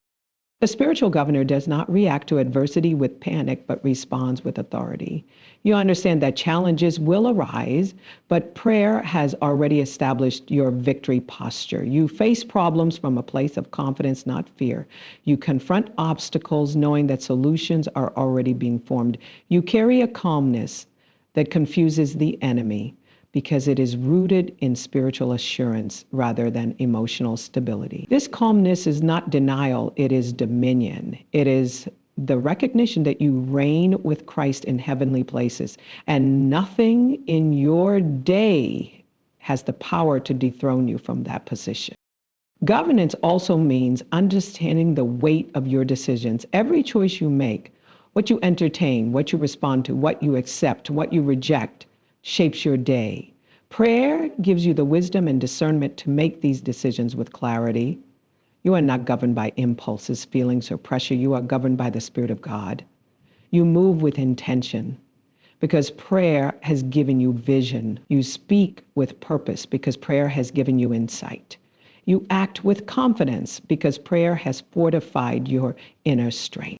The spiritual governor does not react to adversity with panic, but responds with authority. You understand that challenges will arise, but prayer has already established your victory posture. You face problems from a place of confidence, not fear. You confront obstacles knowing that solutions are already being formed. You carry a calmness that confuses the enemy, because it is rooted in spiritual assurance rather than emotional stability. This calmness is not denial, it is dominion. It is the recognition that you reign with Christ in heavenly places, and nothing in your day has the power to dethrone you from that position. Governance also means understanding the weight of your decisions. Every choice you make, what you entertain, what you respond to, what you accept, what you reject, shapes your day. Prayer gives you the wisdom and discernment to make these decisions with clarity. You are not governed by impulses, feelings, or pressure. You are governed by the Spirit of God. You move with intention because prayer has given you vision. You speak with purpose because prayer has given you insight. You act with confidence because prayer has fortified your inner strength.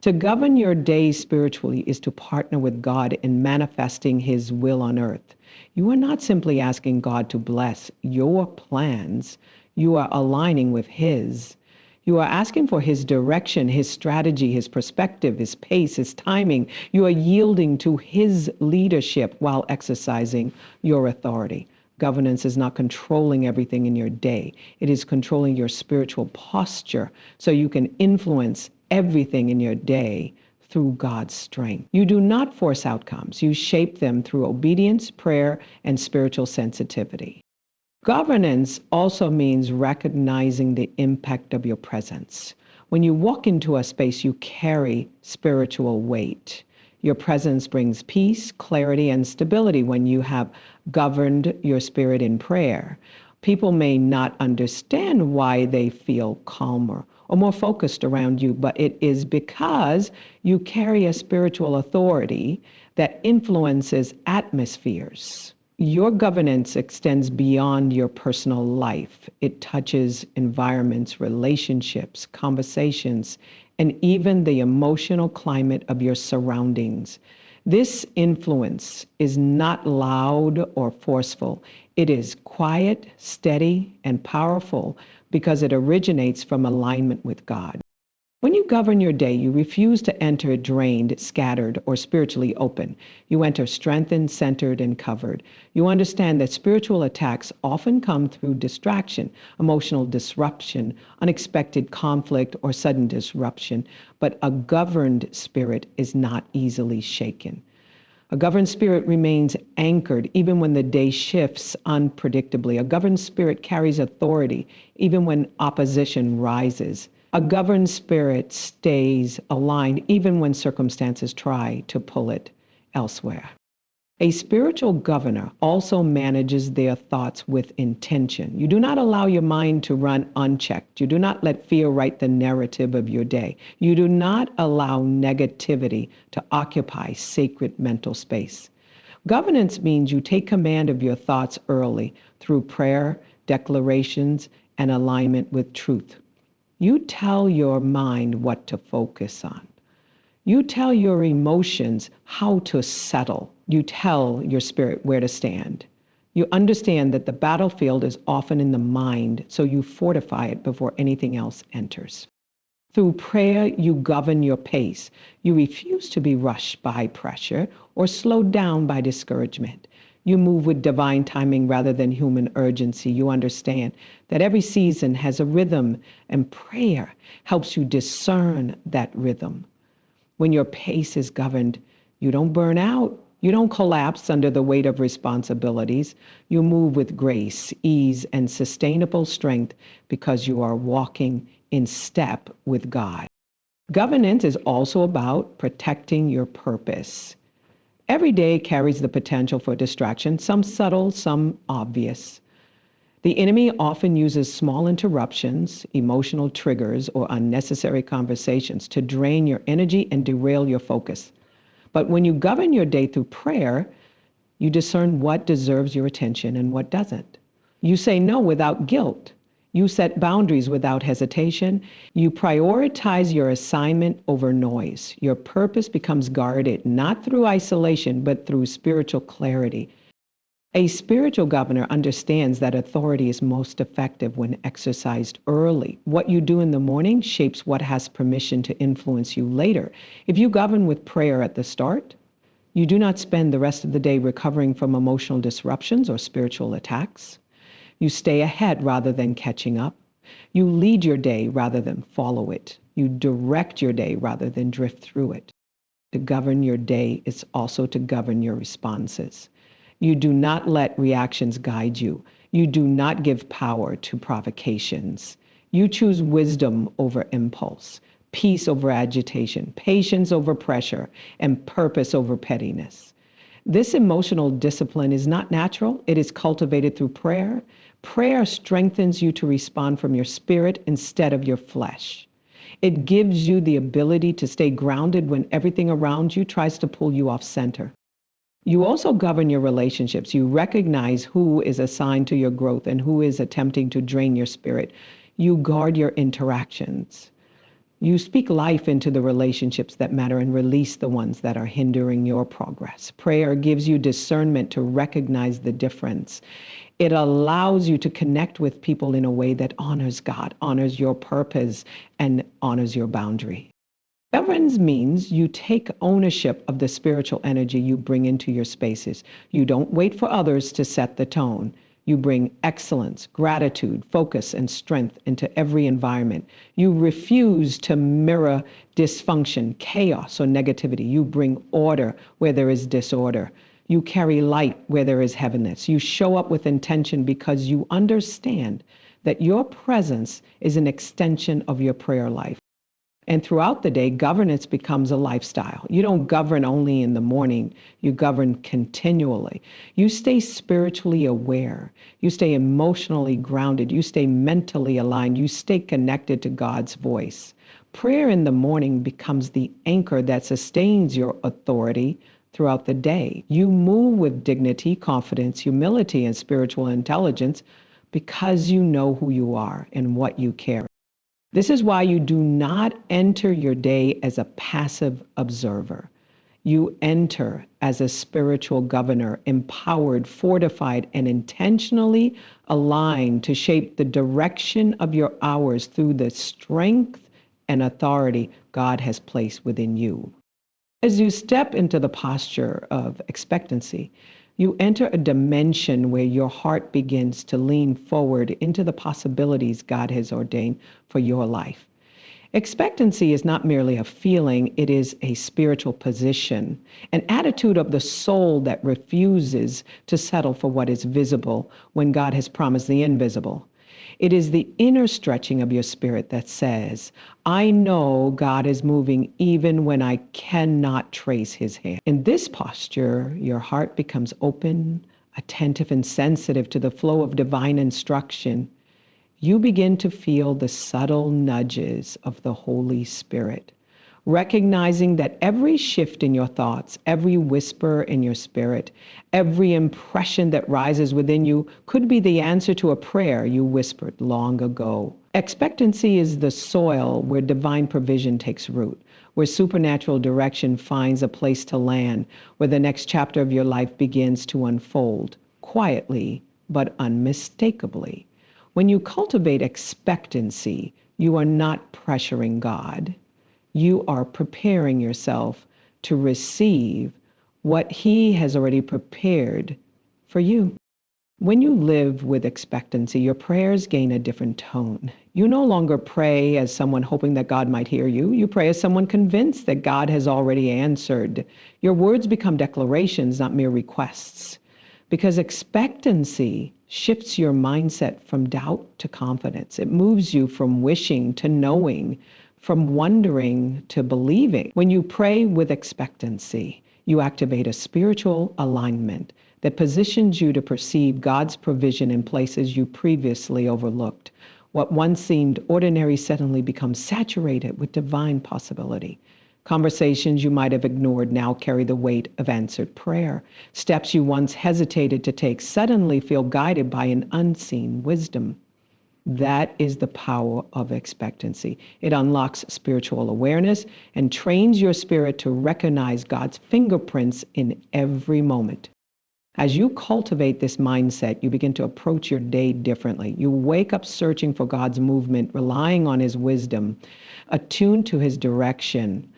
To govern your day spiritually is to partner with God in manifesting His will on earth. You are not simply asking God to bless your plans. You are aligning with His. You are asking for His direction, His strategy, His perspective, His pace, His timing. You are yielding to His leadership while exercising your authority. Governance is not controlling everything in your day. It is controlling your spiritual posture so you can influence everything in your day through God's strength. You do not force outcomes. You shape them through obedience, prayer, and spiritual sensitivity. Governance also means recognizing the impact of your presence. When you walk into a space, you carry spiritual weight. Your presence brings peace, clarity, and stability when you have governed your spirit in prayer. People may not understand why they feel calmer or more focused around you, but it is because you carry a spiritual authority that influences atmospheres. Your governance extends beyond your personal life. It touches environments, relationships, conversations, and even the emotional climate of your surroundings. This influence is not loud or forceful. It is quiet, steady, and powerful because it originates from alignment with God. When you govern your day, you refuse to enter drained, scattered, or spiritually open. You enter strengthened, centered, and covered. You understand that spiritual attacks often come through distraction, emotional disruption, unexpected conflict, or sudden disruption, but a governed spirit is not easily shaken. A governed spirit remains anchored even when the day shifts unpredictably. A governed spirit carries authority even when opposition rises. A governed spirit stays aligned even when circumstances try to pull it elsewhere. A spiritual governor also manages their thoughts with intention. You do not allow your mind to run unchecked. You do not let fear write the narrative of your day. You do not allow negativity to occupy sacred mental space. Governance means you take command of your thoughts early through prayer, declarations, and alignment with truth. You tell your mind what to focus on. You tell your emotions how to settle. You tell your spirit where to stand. You understand that the battlefield is often in the mind, so you fortify it before anything else enters. Through prayer, you govern your pace. You refuse to be rushed by pressure or slowed down by discouragement. You move with divine timing rather than human urgency. You understand that every season has a rhythm, and prayer helps you discern that rhythm. When your pace is governed, you don't burn out. You don't collapse under the weight of responsibilities. You move with grace, ease, and sustainable strength because you are walking in step with God. Governance is also about protecting your purpose. Every day carries the potential for distraction, some subtle, some obvious. The enemy often uses small interruptions, emotional triggers, or unnecessary conversations to drain your energy and derail your focus. But when you govern your day through prayer, you discern what deserves your attention and what doesn't. You say no without guilt. You set boundaries without hesitation. You prioritize your assignment over noise. Your purpose becomes guarded, not through isolation, but through spiritual clarity. A spiritual governor understands that authority is most effective when exercised early. What you do in the morning shapes what has permission to influence you later. If you govern with prayer at the start, you do not spend the rest of the day recovering from emotional disruptions or spiritual attacks. You stay ahead rather than catching up. You lead your day rather than follow it. You direct your day rather than drift through it. To govern your day is also to govern your responses. You do not let reactions guide you. You do not give power to provocations. You choose wisdom over impulse, peace over agitation, patience over pressure, and purpose over pettiness. This emotional discipline is not natural. It is cultivated through prayer. Prayer strengthens you to respond from your spirit instead of your flesh. It gives you the ability to stay grounded when everything around you tries to pull you off center. You also govern your relationships. You recognize who is assigned to your growth and who is attempting to drain your spirit. You guard your interactions. You speak life into the relationships that matter and release the ones that are hindering your progress. Prayer gives you discernment to recognize the difference. It allows you to connect with people in a way that honors God, honors your purpose, and honors your boundary. Governance means you take ownership of the spiritual energy you bring into your spaces. You don't wait for others to set the tone. You bring excellence, gratitude, focus, and strength into every environment. You refuse to mirror dysfunction, chaos, or negativity. You bring order where there is disorder. You carry light where there is heaviness. You show up with intention because you understand that your presence is an extension of your prayer life. And throughout the day, governance becomes a lifestyle. You don't govern only in the morning, you govern continually. You stay spiritually aware. You stay emotionally grounded. You stay mentally aligned. You stay connected to God's voice. Prayer in the morning becomes the anchor that sustains your authority throughout the day. You move with dignity, confidence, humility, and spiritual intelligence because you know who you are and what you carry. This is why you do not enter your day as a passive observer. You enter as a spiritual governor, empowered, fortified, and intentionally aligned to shape the direction of your hours through the strength and authority God has placed within you. As you step into the posture of expectancy, you enter a dimension where your heart begins to lean forward into the possibilities God has ordained for your life. Expectancy is not merely a feeling, it is a spiritual position, an attitude of the soul that refuses to settle for what is visible when God has promised the invisible. It is the inner stretching of your spirit that says, I know God is moving even when I cannot trace his hand. In this posture, your heart becomes open, attentive, and sensitive to the flow of divine instruction. You begin to feel the subtle nudges of the Holy Spirit, recognizing that every shift in your thoughts, every whisper in your spirit, every impression that rises within you could be the answer to a prayer you whispered long ago. Expectancy is the soil where divine provision takes root, where supernatural direction finds a place to land, where the next chapter of your life begins to unfold, quietly but unmistakably. When you cultivate expectancy, you are not pressuring God. You are preparing yourself to receive what he has already prepared for you. When you live with expectancy, your prayers gain a different tone. You no longer pray as someone hoping that God might hear you. You pray as someone convinced that God has already answered. Your words become declarations, not mere requests. Because expectancy shifts your mindset from doubt to confidence. It moves you from wishing to knowing, from wondering to believing. When you pray with expectancy, you activate a spiritual alignment that positions you to perceive God's provision in places you previously overlooked. What once seemed ordinary suddenly becomes saturated with divine possibility. Conversations you might have ignored now carry the weight of answered prayer. Steps you once hesitated to take suddenly feel guided by an unseen wisdom. That is the power of expectancy. It unlocks spiritual awareness and trains your spirit to recognize God's fingerprints in every moment. As you cultivate this mindset, you begin to approach your day differently. You wake up searching for God's movement, relying on his wisdom, attuned to his direction.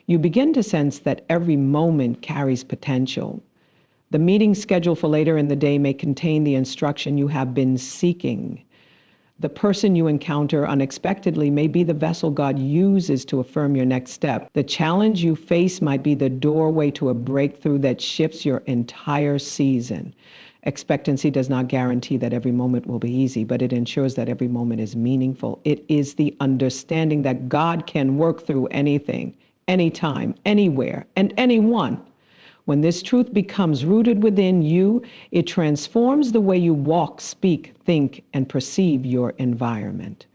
You begin to sense that every moment carries potential. The meeting scheduled for later in the day may contain the instruction you have been seeking. The person you encounter unexpectedly may be the vessel God uses to affirm your next step. The challenge you face might be the doorway to a breakthrough that shifts your entire season. Expectancy does not guarantee that every moment will be easy, but it ensures that every moment is meaningful. It is the understanding that God can work through anything, anytime, anywhere, and anyone. When this truth becomes rooted within you, it transforms the way you walk, speak, think, and perceive your environment.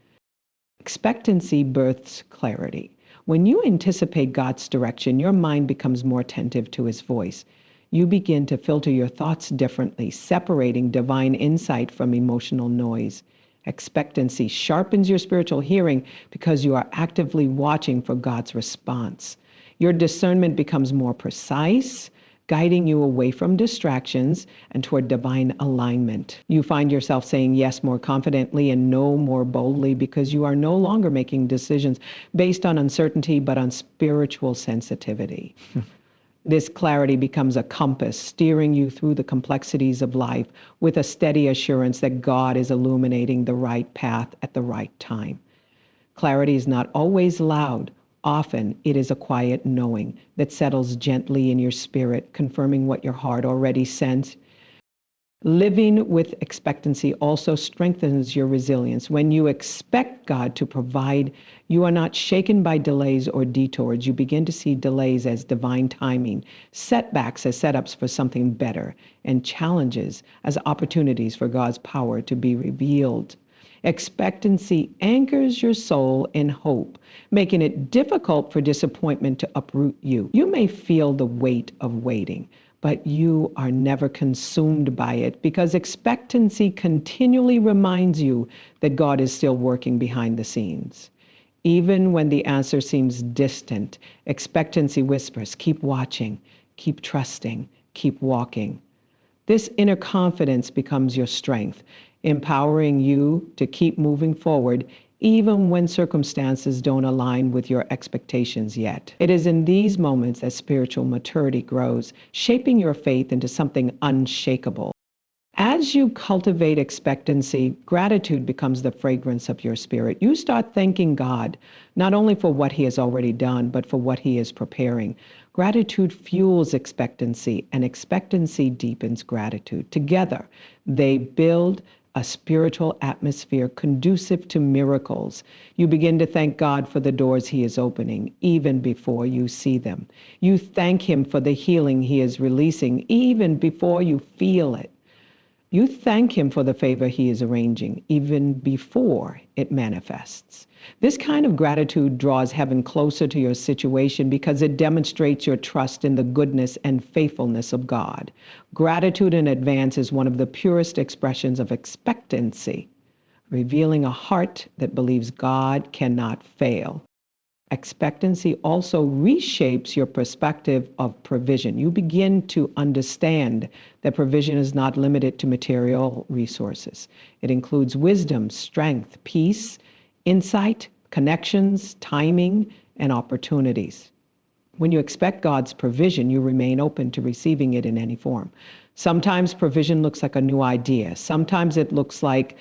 Expectancy births clarity. When you anticipate God's direction, your mind becomes more attentive to his voice. You begin to filter your thoughts differently, separating divine insight from emotional noise. Expectancy sharpens your spiritual hearing because you are actively watching for God's response. Your discernment becomes more precise, guiding you away from distractions and toward divine alignment. You find yourself saying yes more confidently and no more boldly because you are no longer making decisions based on uncertainty, but on spiritual sensitivity. This clarity becomes a compass, steering you through the complexities of life with a steady assurance that God is illuminating the right path at the right time. Clarity is not always loud. Often it is a quiet knowing that settles gently in your spirit, confirming what your heart already sensed. Living with expectancy also strengthens your resilience. When you expect God to provide, you are not shaken by delays or detours. You begin to see delays as divine timing, setbacks as setups for something better, and challenges as opportunities for God's power to be revealed. Expectancy anchors your soul in hope, making it difficult for disappointment to uproot you. You may feel the weight of waiting, but you are never consumed by it because expectancy continually reminds you that God is still working behind the scenes. Even when the answer seems distant, expectancy whispers, keep watching, keep trusting, keep walking. This inner confidence becomes your strength, empowering you to keep moving forward even when circumstances don't align with your expectations yet. It is in these moments that spiritual maturity grows, shaping your faith into something unshakable. As you cultivate expectancy, gratitude becomes the fragrance of your spirit. You start thanking God, not only for what He has already done, but for what He is preparing. Gratitude fuels expectancy, and expectancy deepens gratitude. Together, they build a spiritual atmosphere conducive to miracles. You begin to thank God for the doors He is opening, even before you see them. You thank Him for the healing He is releasing, even before you feel it. You thank Him for the favor He is arranging, even before it manifests. This kind of gratitude draws heaven closer to your situation because it demonstrates your trust in the goodness and faithfulness of God. Gratitude in advance is one of the purest expressions of expectancy, revealing a heart that believes God cannot fail. Expectancy also reshapes your perspective of provision. You begin to understand that provision is not limited to material resources. It includes wisdom, strength, peace, insight, connections, timing, and opportunities. When you expect God's provision, you remain open to receiving it in any form. Sometimes provision looks like a new idea. Sometimes it looks like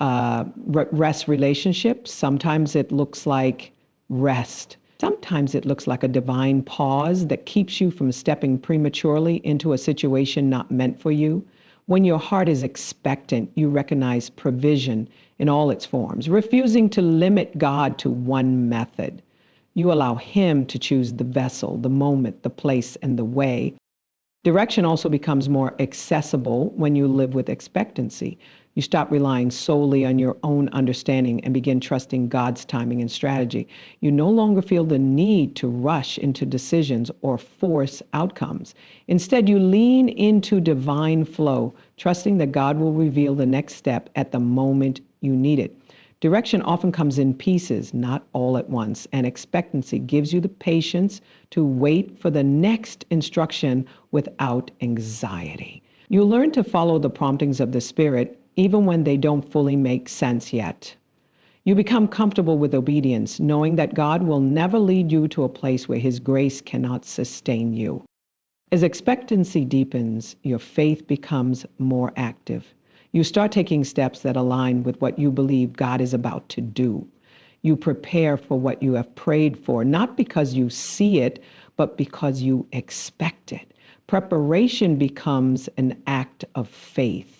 rest relationships. Sometimes it looks like rest. Sometimes it looks like a divine pause that keeps you from stepping prematurely into a situation not meant for you. When your heart is expectant, you recognize provision in all its forms, refusing to limit God to one method. You allow Him to choose the vessel, the moment, the place, and the way. Direction also becomes more accessible when you live with expectancy. You stop relying solely on your own understanding and begin trusting God's timing and strategy. You no longer feel the need to rush into decisions or force outcomes. Instead, you lean into divine flow, trusting that God will reveal the next step at the moment you need it. Direction often comes in pieces, not all at once, and expectancy gives you the patience to wait for the next instruction without anxiety. You learn to follow the promptings of the Spirit even when they don't fully make sense yet. You become comfortable with obedience, knowing that God will never lead you to a place where His grace cannot sustain you. As expectancy deepens, your faith becomes more active. You start taking steps that align with what you believe God is about to do. You prepare for what you have prayed for, not because you see it, but because you expect it. Preparation becomes an act of faith.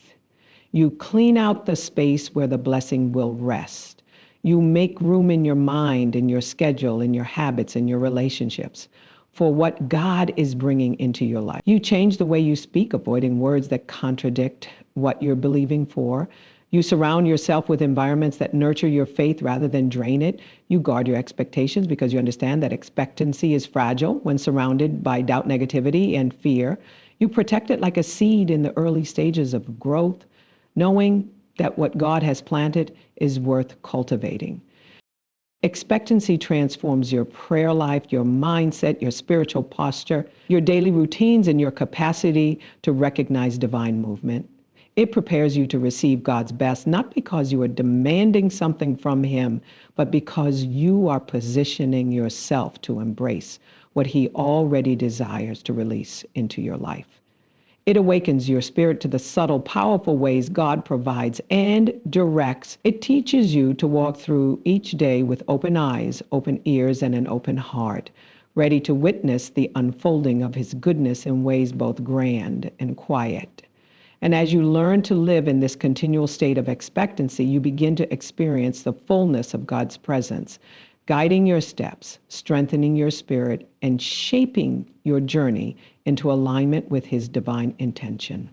You clean out the space where the blessing will rest. You make room in your mind, in your schedule, in your habits, in your relationships for what God is bringing into your life. You change the way you speak, avoiding words that contradict what you're believing for. You surround yourself with environments that nurture your faith rather than drain it. You guard your expectations because you understand that expectancy is fragile when surrounded by doubt, negativity, and fear. You protect it like a seed in the early stages of growth, knowing that what God has planted is worth cultivating. Expectancy transforms your prayer life, your mindset, your spiritual posture, your daily routines, and your capacity to recognize divine movement. It prepares you to receive God's best, not because you are demanding something from Him, but because you are positioning yourself to embrace what He already desires to release into your life. It awakens your spirit to the subtle, powerful ways God provides and directs. It teaches you to walk through each day with open eyes, open ears, and an open heart, ready to witness the unfolding of His goodness in ways both grand and quiet. And as you learn to live in this continual state of expectancy, you begin to experience the fullness of God's presence, guiding your steps, strengthening your spirit, and shaping your journey into alignment with His divine intention.